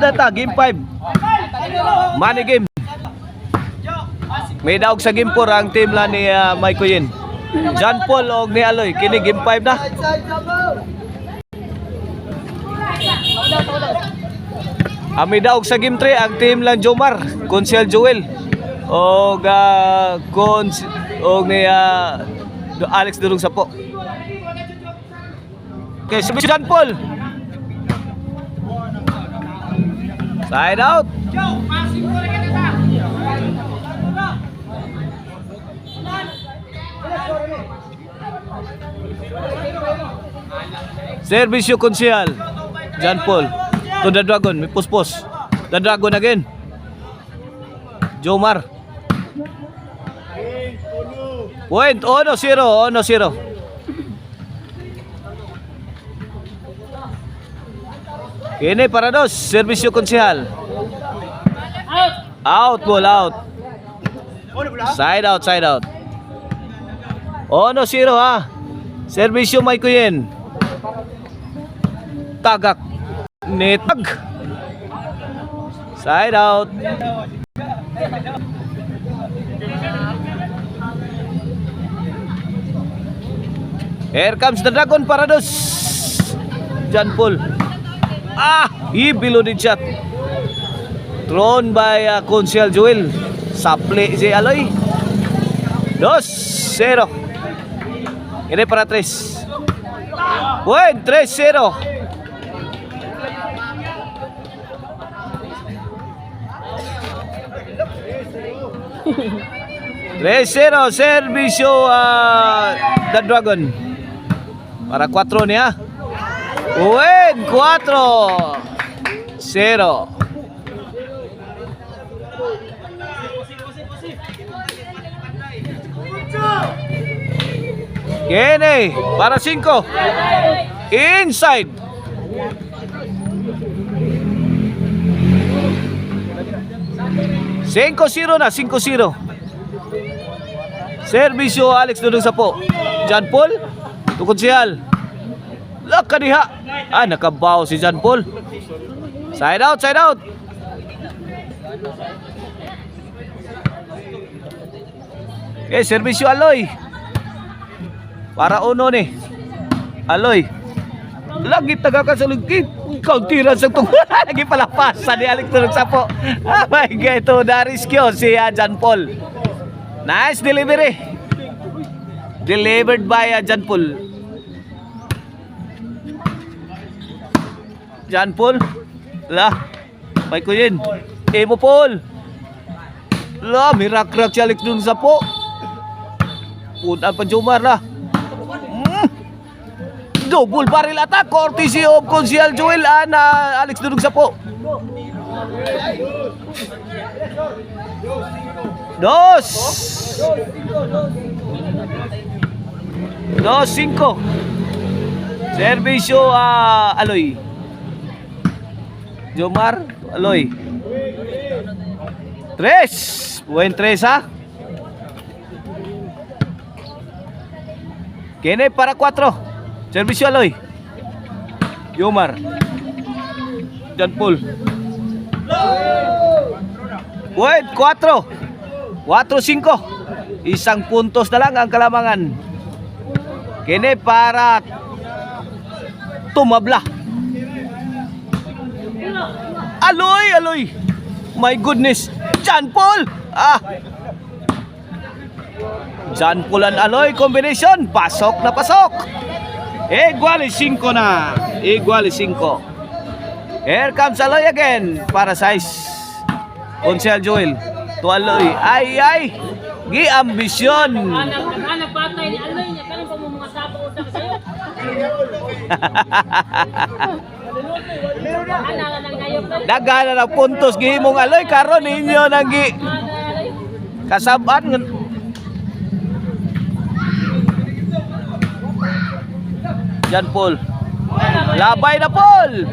na ta, game 5. Money game. May daog sa game 4 ang team la ni Mike Kuyin. John Paul og ni Aloy, kini game 5 na. May daog sa game 3 ang team lang Jomar, Consiel Joel og ni Alex Durong Sapo. Okay, si John Paul. Side out. Servisyo Consiel. John Paul. To the Dragon, may puspos. The Dragon again. Jomar. Point, 1-0, 1-0. Kini para dos, servisyo Consiel. Out, ball out. Side out, side out. 1-0 ha. Servisyo Mike Kuyin. Tagak. Netag. Side out. Here comes the Dragon Parados. John Paul. He below the shot. Thrown by Consiel Joel. Saple si Aloy. 2-0. Ini para 3. Buen 3-0. Servisyo The Dragon. Para 4 niya. Buen 4-0. Kene para 5. Inside. Cinco 0 na, 5-0. Servisyo Alex Durong Sapo. John Paul to Consiel. Lakadiha. Nakabaw si John Paul. Side out, side out. Okay, servisyo Aloy. Para uno ni Aloy. Lagi taga ka sa lugkit. Kauntiran sa itong lagi palapasan ni Alex Durong Sapo. Oh my God, ito na-rescue si John Paul. Nice delivery. Delivered by John Paul. John Paul. Mike Kuyin. Emo Paul. Mirak-rak si Alex Durong Sapo. Punan pa Jomar lah. Double barrel attack. Courtesy of Consiel Joel and Alex Durong Sapo. 2-5. Servisyo Aloy. Jomar Aloy. 3. Buen 3 ha. Kene para 4. Servisyo Aloy. Jomar. John Paul. Buen 4. 4-5. Isang puntos na lang ang kalamangan. Kene para tumabla. Aloy. My goodness. John Paul. John Paul and Aloy combination. Pasok na pasok. Igual 5 na. Igual 5. Here comes Aloy again para 6. Consiel Joel to Aloy. Ay. Gi-ambisyon. Anak patay ni Aloy niya. Karon pa mo mga sapo usa ka sayo. Daghan na puntos gihimong Aloy karon ninyo nang gi kasaban. John Paul. Labay na Paul.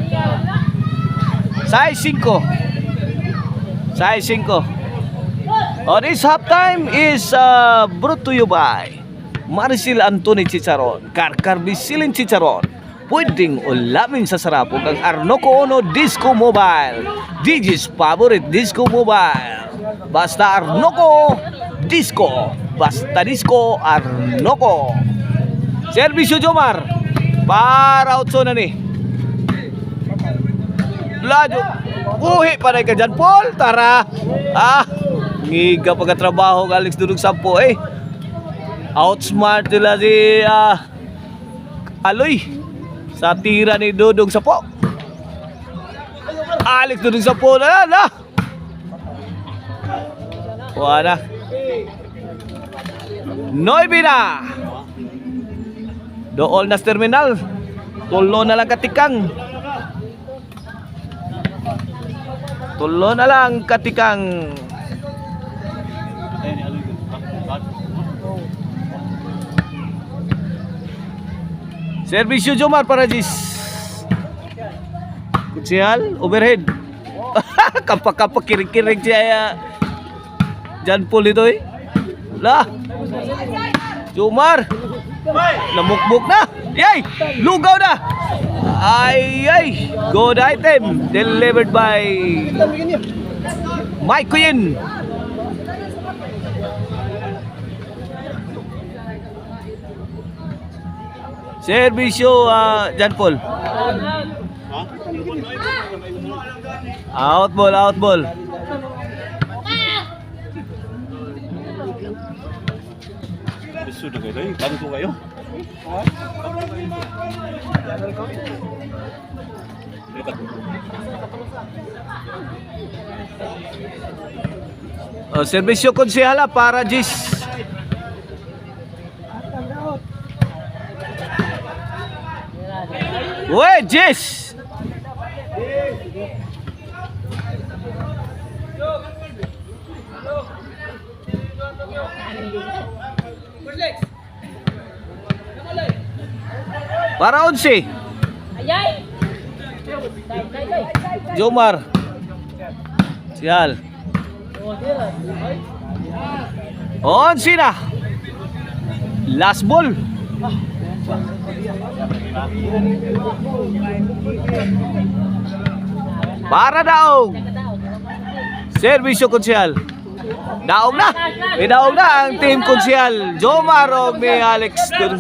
Size 5. This halftime is brought to you by Maricel Anthony Chicharon, Karkar Bisilin Chicharon, pwedeng ulamin sa sarapog ang Arnoco Uno Disco Mobile. DJ's favorite Disco Mobile. Basta Arnoco Disco. Basta Disco Arnoco. Servisyo Jomar. Para utso na ni. Lajo. Uhi pa na ka dyan, Paul. Tara. Ngiga pagkatrabaho ng Alex Dudong Sampo eh. Outsmart nila si Aloy sa tira ni Dudong Sampo. Alex Dudong Sampo na. Wala. Noybi na. Dool nas terminal. Tulo na lang katikang. Tulo na lang katikang. Servisyo Jomar para Jis. Kutsihal, overhead. Kapak-kapak kiring-kiring siya. Jan Paul ito eh. Lah. Jomar. Namukbuk na. Yay! Lugaw na. Ay. Good item. Delivered by Mike Kuyin. Servisyo Jan Paul. Out ball. Sudah kayo, bantu kayo. Servisyo konsehala para Jis. Jis. Para 11. Ayay! Jomar. Sial. 11 na. Last ball. Para daog. Servisyo konsyal. Daog na. May daog na ang team konsyal. Jomar o may Alex